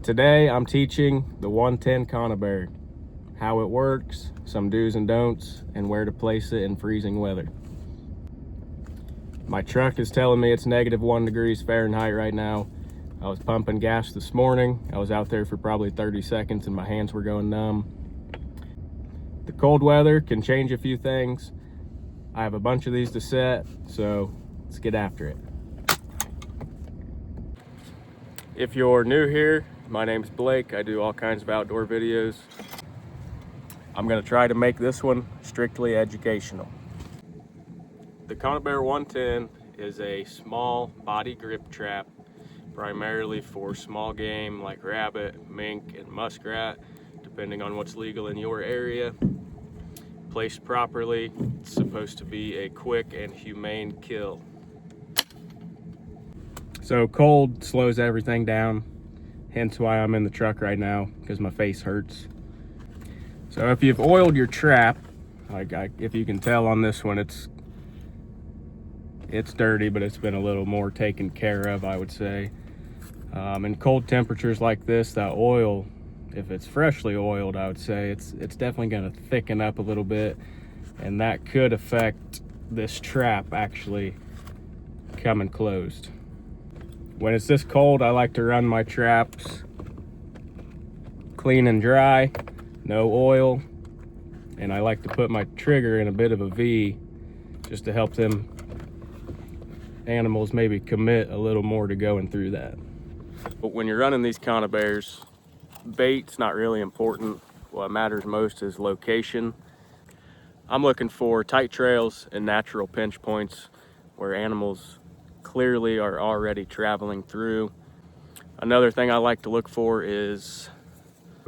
Today I'm teaching the 110 Conibear, how it works, some do's and don'ts, and where to place it in freezing weather. My truck is telling me it's -1 degrees Fahrenheit right now. I was pumping gas this morning. I was out there for probably 30 seconds and my hands were going numb. The cold weather can change a few things. I have a bunch of these to set, so let's get after it. If you're new here, my name's Blake. I do all kinds of outdoor videos. I'm gonna try to make this one strictly educational. The Conibear 110 is a small body grip trap, primarily for small game like rabbit, mink, and muskrat, depending on what's legal in your area. Placed properly, it's supposed to be a quick and humane kill. So cold slows everything down, hence why I'm in the truck right now, because my face hurts. So if you've oiled your trap, if you can tell on this one, it's dirty, but it's been a little more taken care of, I would say. In cold temperatures like this, that oil, if it's freshly oiled, I would say it's definitely going to thicken up a little bit, and that could affect this trap actually coming closed. When it's this cold, I like to run my traps clean and dry, no oil, and I like to put my trigger in a bit of a V just to help them animals maybe commit a little more to going through that. But when you're running these Conibears, bait's not really important. What matters most is location. I'm looking for tight trails and natural pinch points where animals clearly are already traveling through. Another thing I like to look for is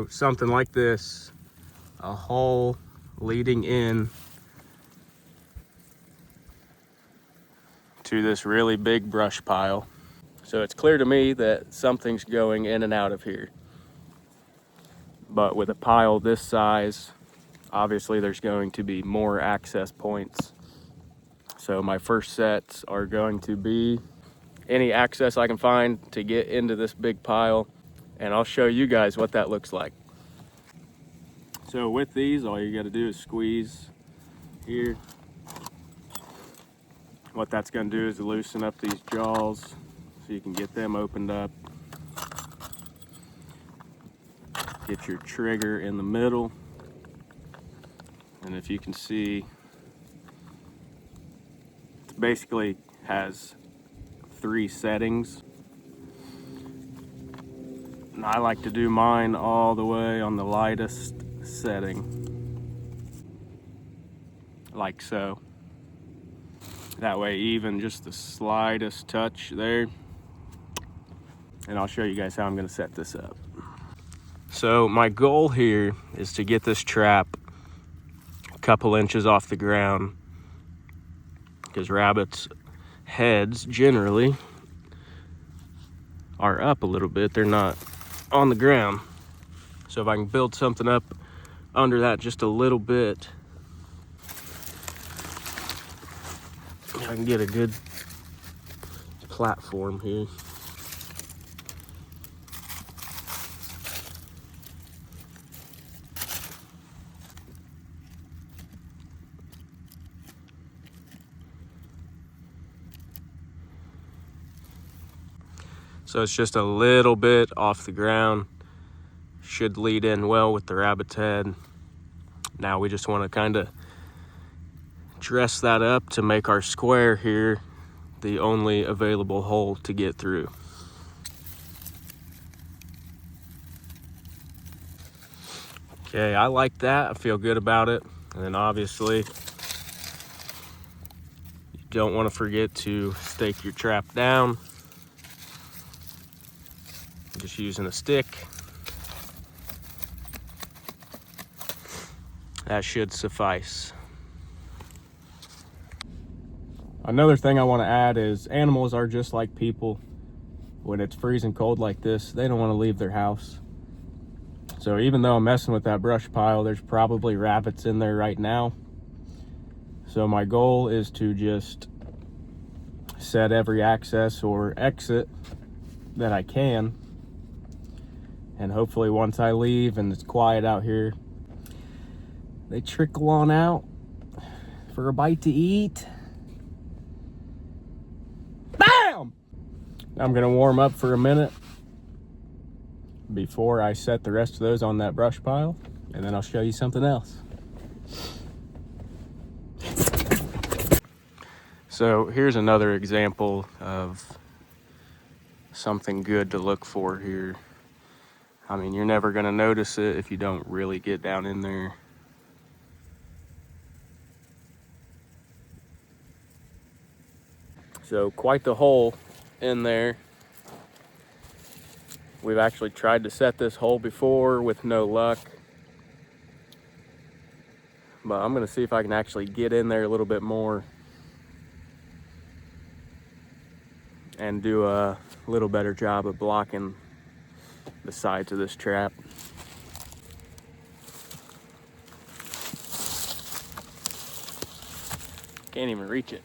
something like this, a hole leading in to this really big brush pile. So it's clear to me that something's going in and out of here. But with a pile this size, obviously there's going to be more access points. So my first sets are going to be any access I can find to get into this big pile, and I'll show you guys what that looks like. So with these, all you gotta do is squeeze here. What that's gonna do is loosen up these jaws so you can get them opened up. Get your trigger in the middle, and if you can see, it basically has 3 settings. And I like to do mine all the way on the lightest setting, like so. That way, even just the slightest touch there. And I'll show you guys how I'm gonna set this up. So my goal here is to get this trap a couple inches off the ground, because rabbits' heads generally are up a little bit. They're not on the ground. So if I can build something up under that just a little bit, I can get a good platform here. So it's just a little bit off the ground. Should lead in well with the rabbit's head. Now we just want to kind of dress that up to make our square here the only available hole to get through. Okay, I like that. I feel good about it. And then obviously, you don't want to forget to stake your trap down. Just using a stick. That should suffice. Another thing I want to add is animals are just like people. When it's freezing cold like this, they don't want to leave their house. So even though I'm messing with that brush pile, there's probably rabbits in there right now. So my goal is to just set every access or exit that I can, And hopefully once I leave and it's quiet out here, they trickle on out for a bite to eat. Bam! I'm gonna warm up for a minute before I set the rest of those on that brush pile, and then I'll show you something else. So here's another example of something good to look for here. I mean, you're never gonna notice it if you don't really get down in there. So quite the hole in there. We've actually tried to set this hole before with no luck. But I'm gonna see if I can actually get in there a little bit more and do a little better job of blocking the sides of this trap. Can't even reach it.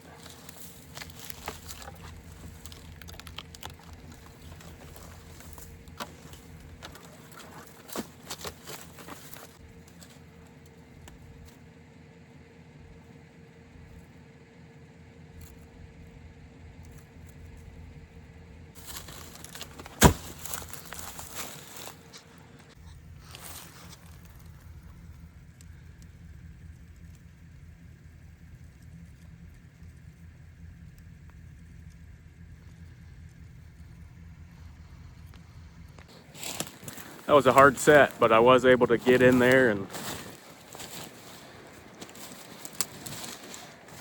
That was a hard set, but I was able to get in there and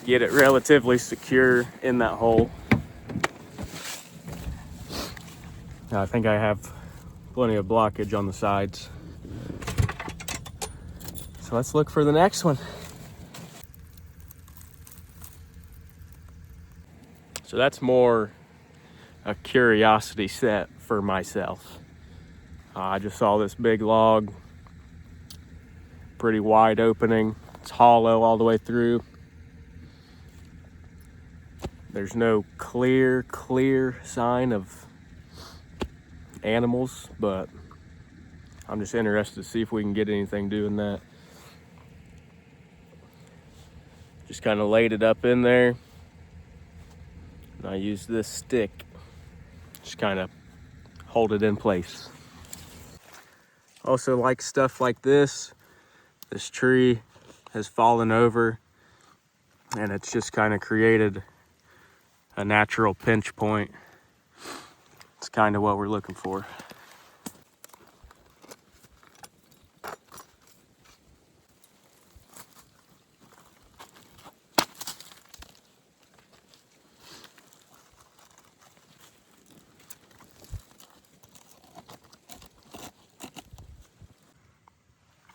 get it relatively secure in that hole. I think I have plenty of blockage on the sides. So let's look for the next one. So that's more a curiosity set for myself. I just saw this big log, pretty wide opening. It's hollow all the way through. There's no clear sign of animals, but I'm just interested to see if we can get anything doing that. Just kind of laid it up in there. And I used this stick, just kind of hold it in place. Also like stuff like this. This tree has fallen over and it's just kind of created a natural pinch point. It's kind of what we're looking for.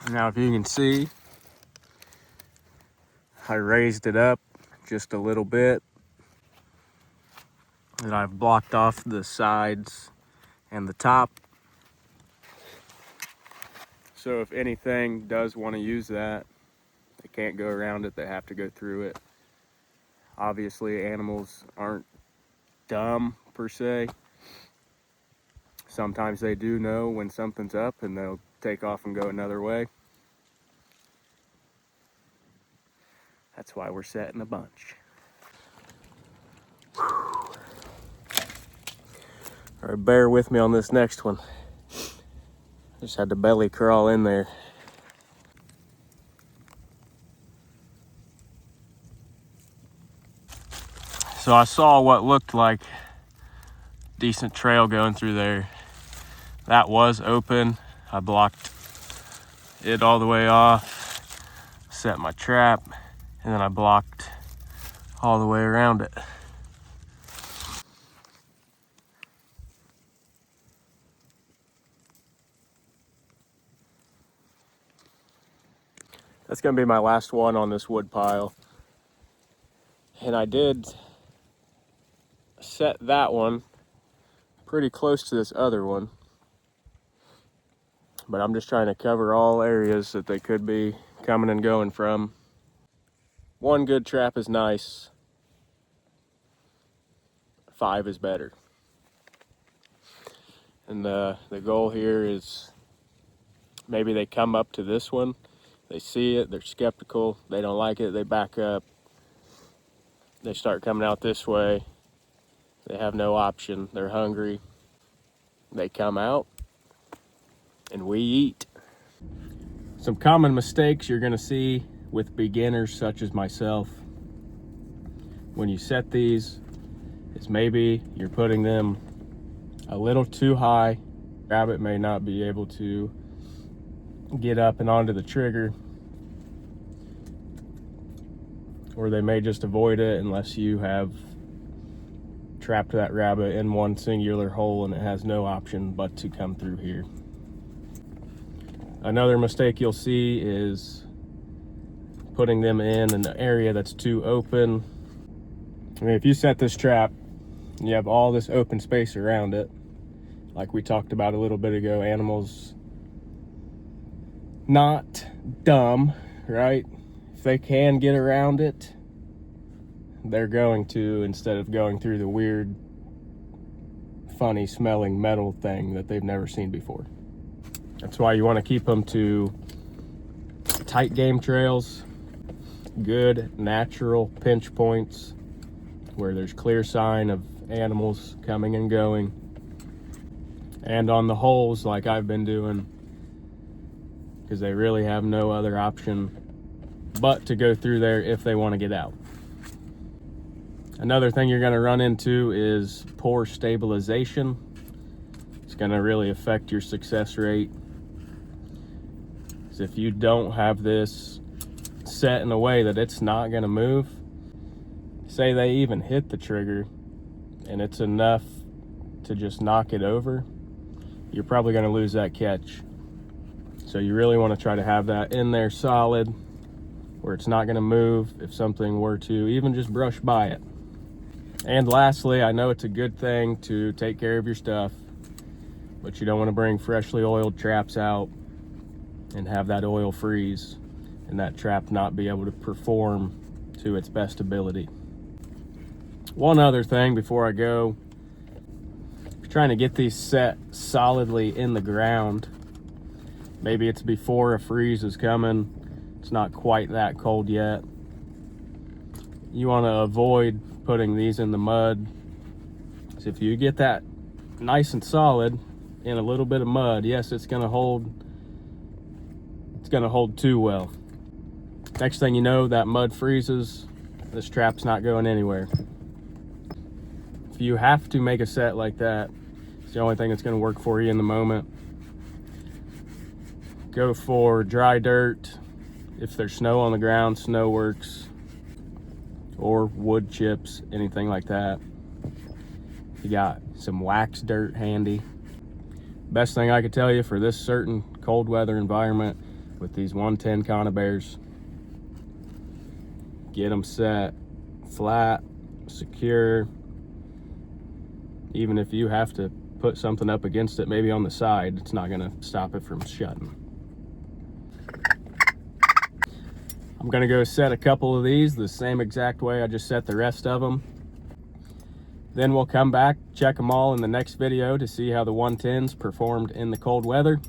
Now, if you can see, I raised it up just a little bit, and I've blocked off the sides and the top. So if anything does want to use that, they can't go around it, they have to go through it. Obviously, animals aren't dumb per se. Sometimes they do know when something's up and they'll take off and go another way. That's why we're setting a bunch. All right, bear with me on this next one. Just had to belly crawl in there. So I saw what looked like a decent trail going through there. That was open. I blocked it all the way off, set my trap, and then I blocked all the way around it. That's gonna be my last one on this wood pile. And I did set that one pretty close to this other one, but I'm just trying to cover all areas that they could be coming and going from. One good trap is nice, 5 is better. And the goal here is maybe they come up to this one, they see it, they're skeptical, they don't like it, they back up, they start coming out this way, they have no option, they're hungry, they come out, and we eat. Some common mistakes you're gonna see with beginners such as myself when you set these is maybe you're putting them a little too high. Rabbit may not be able to get up and onto the trigger, or they may just avoid it unless you have trapped that rabbit in one singular hole and it has no option but to come through here. Another mistake you'll see is putting them in an area that's too open. I mean, if you set this trap and you have all this open space around it, like we talked about a little bit ago, animals not dumb, right? If they can get around it, they're going to, instead of going through the weird, funny smelling metal thing that they've never seen before. That's why you want to keep them to tight game trails, good natural pinch points where there's clear sign of animals coming and going, and on the holes like I've been doing, because they really have no other option but to go through there if they want to get out. Another thing you're going to run into is poor stabilization. It's going to really affect your success rate. So if you don't have this set in a way that it's not going to move, say they even hit the trigger and it's enough to just knock it over, you're probably going to lose that catch. So you really want to try to have that in there solid where it's not going to move if something were to even just brush by it. And lastly, I know it's a good thing to take care of your stuff, but you don't want to bring freshly oiled traps out and have that oil freeze and that trap not be able to perform to its best ability. One other thing before I go, if you're trying to get these set solidly in the ground, maybe it's before a freeze is coming, it's not quite that cold yet, you want to avoid putting these in the mud. So if you get that nice and solid in a little bit of mud, yes, it's going to hold too well. Next thing you know, that mud freezes, this trap's not going anywhere. If you have to make a set like that, it's the only thing that's going to work for you in the moment. Go for dry dirt. If there's snow on the ground, snow works, or wood chips, anything like that. You got some wax dirt handy. Best thing I could tell you for this certain cold weather environment with these 110 Conibears, get them set flat, secure. Even if you have to put something up against it, maybe on the side, it's not gonna stop it from shutting. I'm gonna go set a couple of these the same exact way I just set the rest of them. Then we'll come back, check them all in the next video to see how the 110s performed in the cold weather.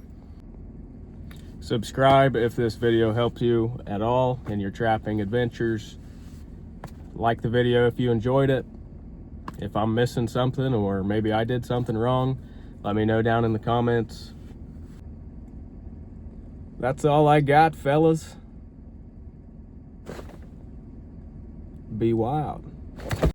Subscribe if this video helped you at all in your trapping adventures. Like the video if you enjoyed it. If I'm missing something or maybe I did something wrong, let me know down in the comments. That's all I got, fellas. Be wild.